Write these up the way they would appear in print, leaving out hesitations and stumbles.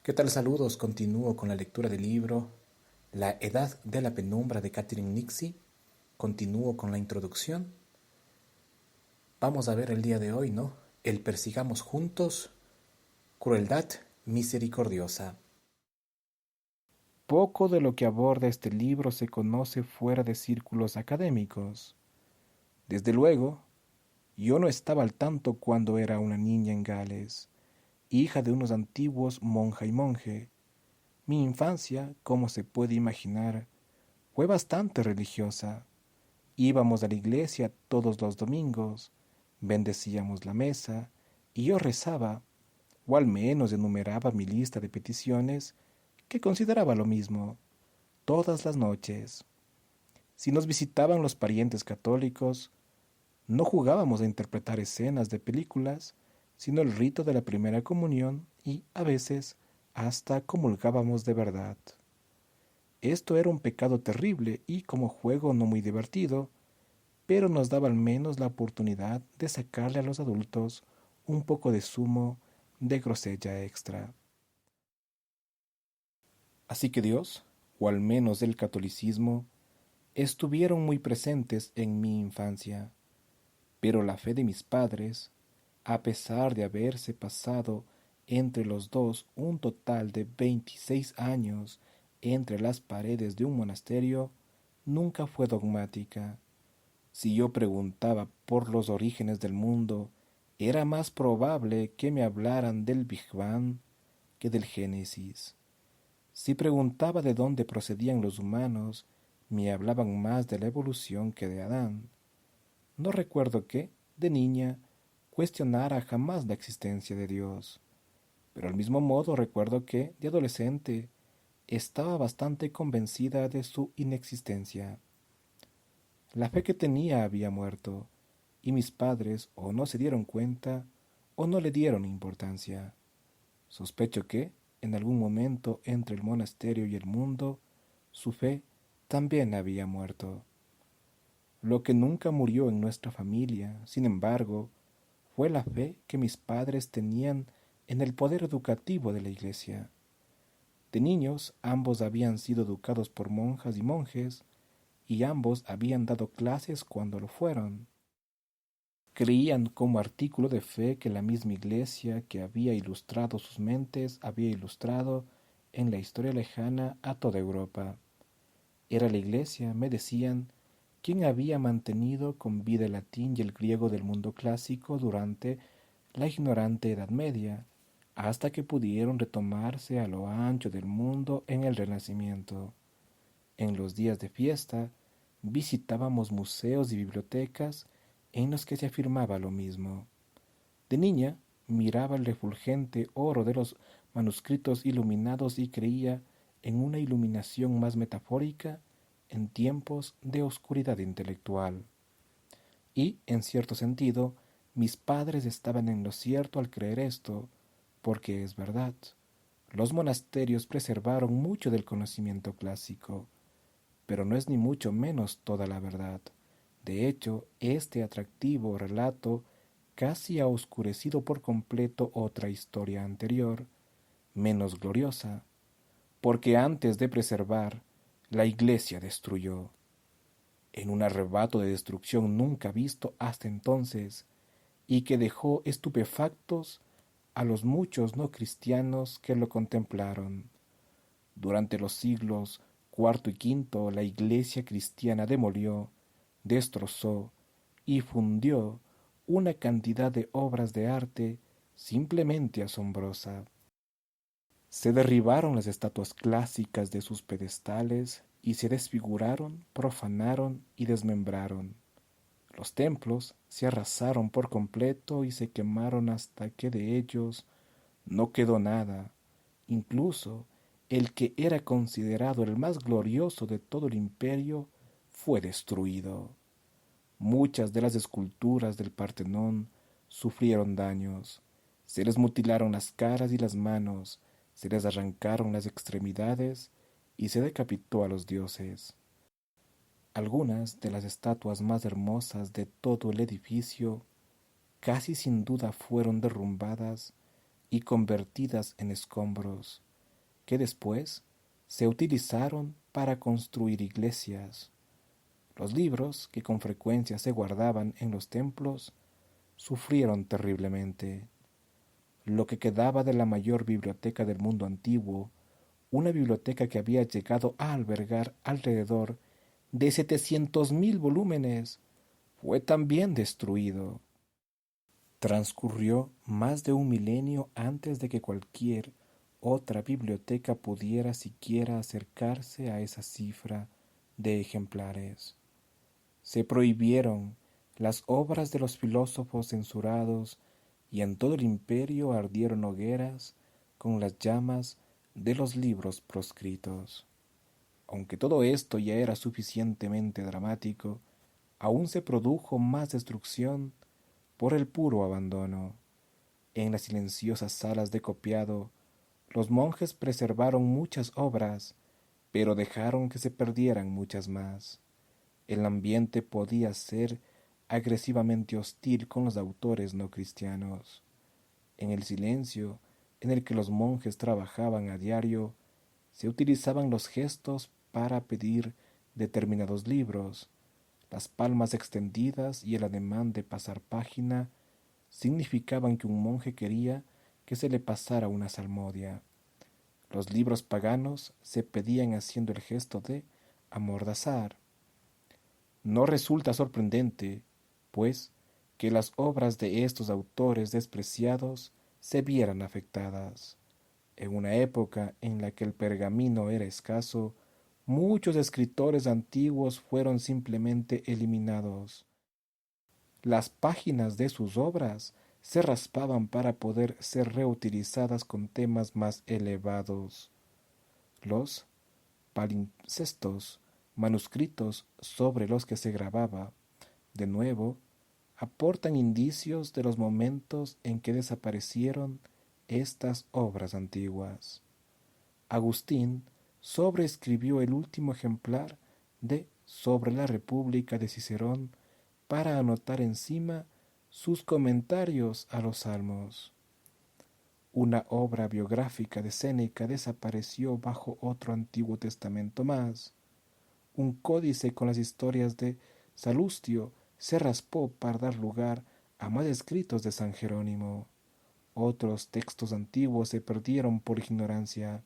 ¿Qué tal? Saludos. Continúo con la lectura del libro La Edad de la Penumbra de Catherine Nixie. Continúo con la introducción. Vamos a ver el día de hoy, ¿no? El persigamos juntos, crueldad misericordiosa. Poco de lo que aborda este libro se conoce fuera de círculos académicos. Desde luego, yo no estaba al tanto cuando era una niña en Gales, hija de unos antiguos monja y monje. Mi infancia, como se puede imaginar, fue bastante religiosa. Íbamos a la iglesia todos los domingos, bendecíamos la mesa y yo rezaba, o al menos enumeraba mi lista de peticiones, que consideraba lo mismo, todas las noches. Si nos visitaban los parientes católicos, no jugábamos a interpretar escenas de películas, sino el rito de la primera comunión y, a veces, hasta comulgábamos de verdad. Esto era un pecado terrible y como juego no muy divertido, pero nos daba al menos la oportunidad de sacarle a los adultos un poco de zumo de grosella extra. Así que Dios, o al menos el catolicismo, estuvieron muy presentes en mi infancia, pero la fe de mis padres, a pesar de haberse pasado entre los dos un total de 26 años entre las paredes de un monasterio, nunca fue dogmática. Si yo preguntaba por los orígenes del mundo, era más probable que me hablaran del Big Bang que del Génesis. Si preguntaba de dónde procedían los humanos, me hablaban más de la evolución que de Adán. No recuerdo que, de niña, cuestionara jamás la existencia de Dios, pero al mismo modo recuerdo que, de adolescente, estaba bastante convencida de su inexistencia. La fe que tenía había muerto, y mis padres o no se dieron cuenta o no le dieron importancia. Sospecho que, en algún momento entre el monasterio y el mundo, su fe también había muerto. Lo que nunca murió en nuestra familia, sin embargo, fue la fe que mis padres tenían en el poder educativo de la Iglesia. De niños ambos habían sido educados por monjas y monjes, y ambos habían dado clases cuando lo fueron. Creían como artículo de fe que la misma Iglesia que había ilustrado sus mentes había ilustrado en la historia lejana a toda Europa. Era la Iglesia, me decían, quien había mantenido con vida el latín y el griego del mundo clásico durante la ignorante Edad Media, hasta que pudieron retomarse a lo ancho del mundo en el Renacimiento. En los días de fiesta, visitábamos museos y bibliotecas en los que se afirmaba lo mismo. De niña, miraba el refulgente oro de los manuscritos iluminados y creía en una iluminación más metafórica en tiempos de oscuridad intelectual. Y, en cierto sentido, mis padres estaban en lo cierto al creer esto, porque es verdad. Los monasterios preservaron mucho del conocimiento clásico, pero no es ni mucho menos toda la verdad. De hecho, este atractivo relato casi ha oscurecido por completo otra historia anterior, menos gloriosa, porque antes de preservar, la Iglesia destruyó, en un arrebato de destrucción nunca visto hasta entonces, y que dejó estupefactos a los muchos no cristianos que lo contemplaron. Durante los siglos cuarto y quinto, la Iglesia cristiana demolió, destrozó y fundió una cantidad de obras de arte simplemente asombrosa. Se derribaron las estatuas clásicas de sus pedestales y se desfiguraron, profanaron y desmembraron. Los templos se arrasaron por completo y se quemaron hasta que de ellos no quedó nada. Incluso el que era considerado el más glorioso de todo el imperio fue destruido. Muchas de las esculturas del Partenón sufrieron daños. Se les mutilaron las caras y las manos, se les arrancaron las extremidades y se decapitó a los dioses. Algunas de las estatuas más hermosas de todo el edificio casi sin duda fueron derrumbadas y convertidas en escombros, que después se utilizaron para construir iglesias. Los libros, que con frecuencia se guardaban en los templos, sufrieron terriblemente. Lo que quedaba de la mayor biblioteca del mundo antiguo, una biblioteca que había llegado a albergar alrededor de 700.000 volúmenes, fue también destruido. Transcurrió más de un milenio antes de que cualquier otra biblioteca pudiera siquiera acercarse a esa cifra de ejemplares. Se prohibieron las obras de los filósofos censurados y en todo el imperio ardieron hogueras con las llamas de los libros proscritos. Aunque todo esto ya era suficientemente dramático, aún se produjo más destrucción por el puro abandono. En las silenciosas salas de copiado, los monjes preservaron muchas obras, pero dejaron que se perdieran muchas más. El ambiente podía ser agresivamente hostil con los autores no cristianos. En el silencio en el que los monjes trabajaban a diario, se utilizaban los gestos para pedir determinados libros. Las palmas extendidas y el ademán de pasar página significaban que un monje quería que se le pasara una salmodia. Los libros paganos se pedían haciendo el gesto de amordazar. No resulta sorprendente, pues, que las obras de estos autores despreciados se vieran afectadas. En una época en la que el pergamino era escaso, muchos escritores antiguos fueron simplemente eliminados. Las páginas de sus obras se raspaban para poder ser reutilizadas con temas más elevados. Los palimpsestos, manuscritos sobre los que se grababa, de nuevo, aportan indicios de los momentos en que desaparecieron estas obras antiguas. Agustín sobreescribió el último ejemplar de Sobre la República de Cicerón para anotar encima sus comentarios a los Salmos. Una obra biográfica de Séneca desapareció bajo otro Antiguo Testamento más. Un códice con las historias de Salustio se raspó para dar lugar a más escritos de San Jerónimo. Otros textos antiguos se perdieron por ignorancia.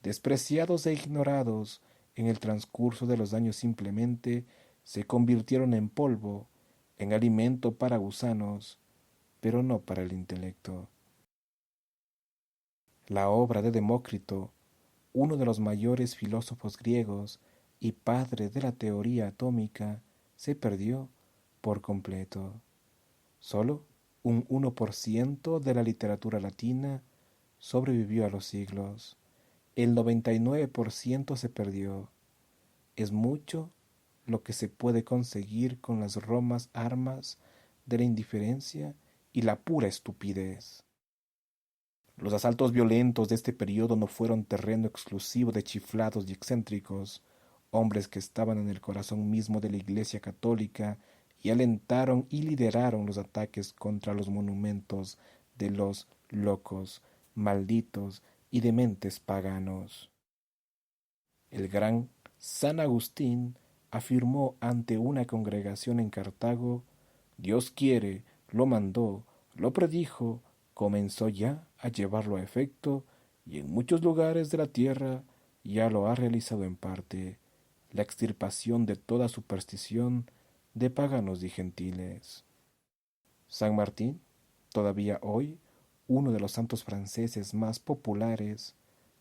Despreciados e ignorados en el transcurso de los años simplemente se convirtieron en polvo, en alimento para gusanos, pero no para el intelecto. La obra de Demócrito, uno de los mayores filósofos griegos y padre de la teoría atómica, se perdió por completo. Solo un 1% de la literatura latina sobrevivió a los siglos. El 99% se perdió. Es mucho lo que se puede conseguir con las romas armas de la indiferencia y la pura estupidez. Los asaltos violentos de este periodo no fueron terreno exclusivo de chiflados y excéntricos, hombres que estaban en el corazón mismo de la Iglesia católica y alentaron y lideraron los ataques contra los monumentos de los locos, malditos y dementes paganos. El gran San Agustín afirmó ante una congregación en Cartago: Dios quiere, lo mandó, lo predijo, comenzó ya a llevarlo a efecto y en muchos lugares de la tierra ya lo ha realizado en parte, la extirpación de toda superstición de paganos y gentiles. San Martín, todavía hoy uno de los santos franceses más populares,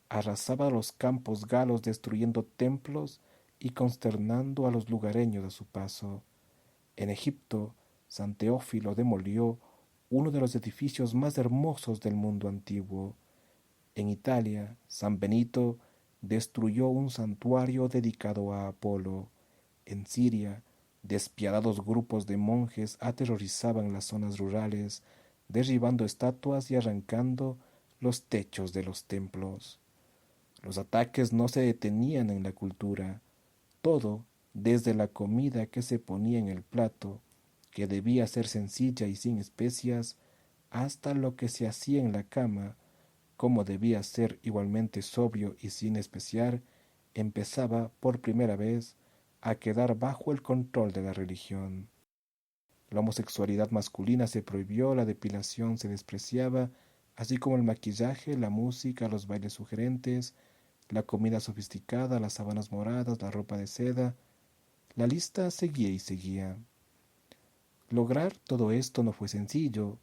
arrasaba los campos galos destruyendo templos y consternando a los lugareños a su paso. En Egipto, San Teófilo demolió uno de los edificios más hermosos del mundo antiguo. En Italia, San Benito destruyó un santuario dedicado a Apolo. En Siria, despiadados grupos de monjes aterrorizaban las zonas rurales, derribando estatuas y arrancando los techos de los templos. Los ataques no se detenían en la cultura. Todo, desde la comida que se ponía en el plato, que debía ser sencilla y sin especias, hasta lo que se hacía en la cama, como debía ser igualmente sobrio y sin especiar, empezaba por primera vez a quedar bajo el control de la religión. La homosexualidad masculina se prohibió, la depilación se despreciaba, así como el maquillaje, la música, los bailes sugerentes, la comida sofisticada, las sábanas moradas, la ropa de seda. La lista seguía y seguía. Lograr todo esto no fue sencillo,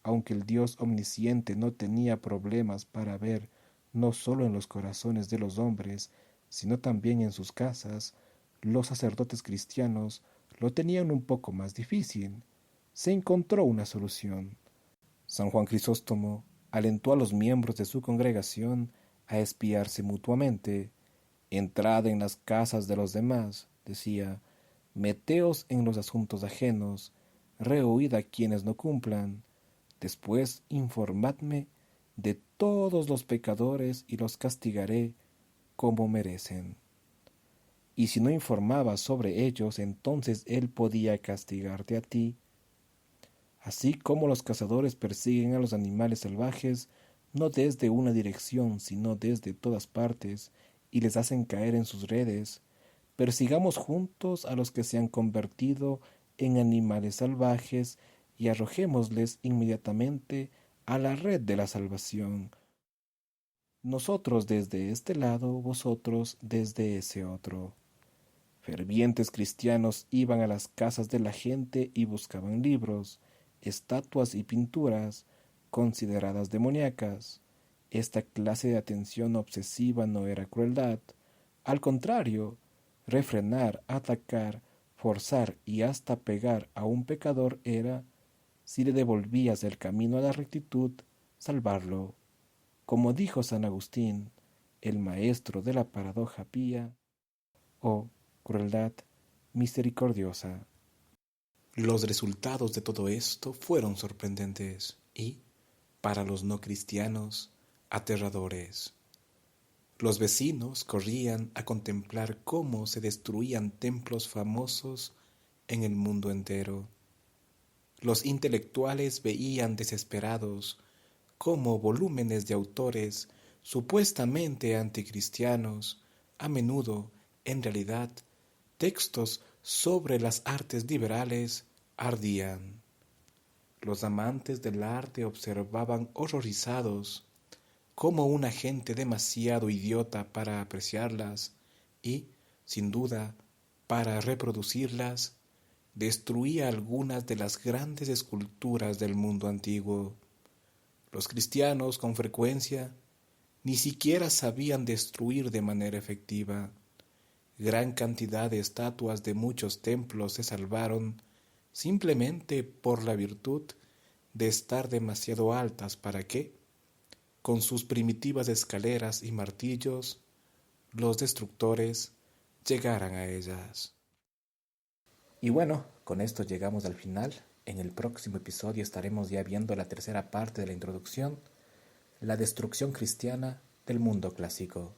aunque el Dios omnisciente no tenía problemas para ver no solo en los corazones de los hombres, sino también en sus casas. Los sacerdotes cristianos lo tenían un poco más difícil. Se encontró una solución. San Juan Crisóstomo alentó a los miembros de su congregación a espiarse mutuamente. Entrad en las casas de los demás, decía, meteos en los asuntos ajenos, rehuid a quienes no cumplan, después informadme de todos los pecadores y los castigaré como merecen. Y si no informabas sobre ellos, entonces él podía castigarte a ti. Así como los cazadores persiguen a los animales salvajes, no desde una dirección, sino desde todas partes, y les hacen caer en sus redes, persigamos juntos a los que se han convertido en animales salvajes y arrojémosles inmediatamente a la red de la salvación. Nosotros desde este lado, vosotros desde ese otro. Fervientes cristianos iban a las casas de la gente y buscaban libros, estatuas y pinturas consideradas demoníacas. Esta clase de atención obsesiva no era crueldad. Al contrario, refrenar, atacar, forzar y hasta pegar a un pecador era, si le devolvías el camino a la rectitud, salvarlo. Como dijo San Agustín, el maestro de la paradoja pía, o crueldad misericordiosa. Los resultados de todo esto fueron sorprendentes y, para los no cristianos, aterradores. Los vecinos corrían a contemplar cómo se destruían templos famosos en el mundo entero. Los intelectuales veían desesperados cómo volúmenes de autores supuestamente anticristianos, a menudo, en realidad, textos sobre las artes liberales, ardían. Los amantes del arte observaban horrorizados cómo una gente demasiado idiota para apreciarlas y, sin duda, para reproducirlas, destruía algunas de las grandes esculturas del mundo antiguo. Los cristianos, con frecuencia, ni siquiera sabían destruir de manera efectiva. Gran cantidad de estatuas de muchos templos se salvaron simplemente por la virtud de estar demasiado altas para que, con sus primitivas escaleras y martillos, los destructores llegaran a ellas. Y bueno, con esto llegamos al final. En el próximo episodio estaremos ya viendo la tercera parte de la introducción, la destrucción cristiana del mundo clásico.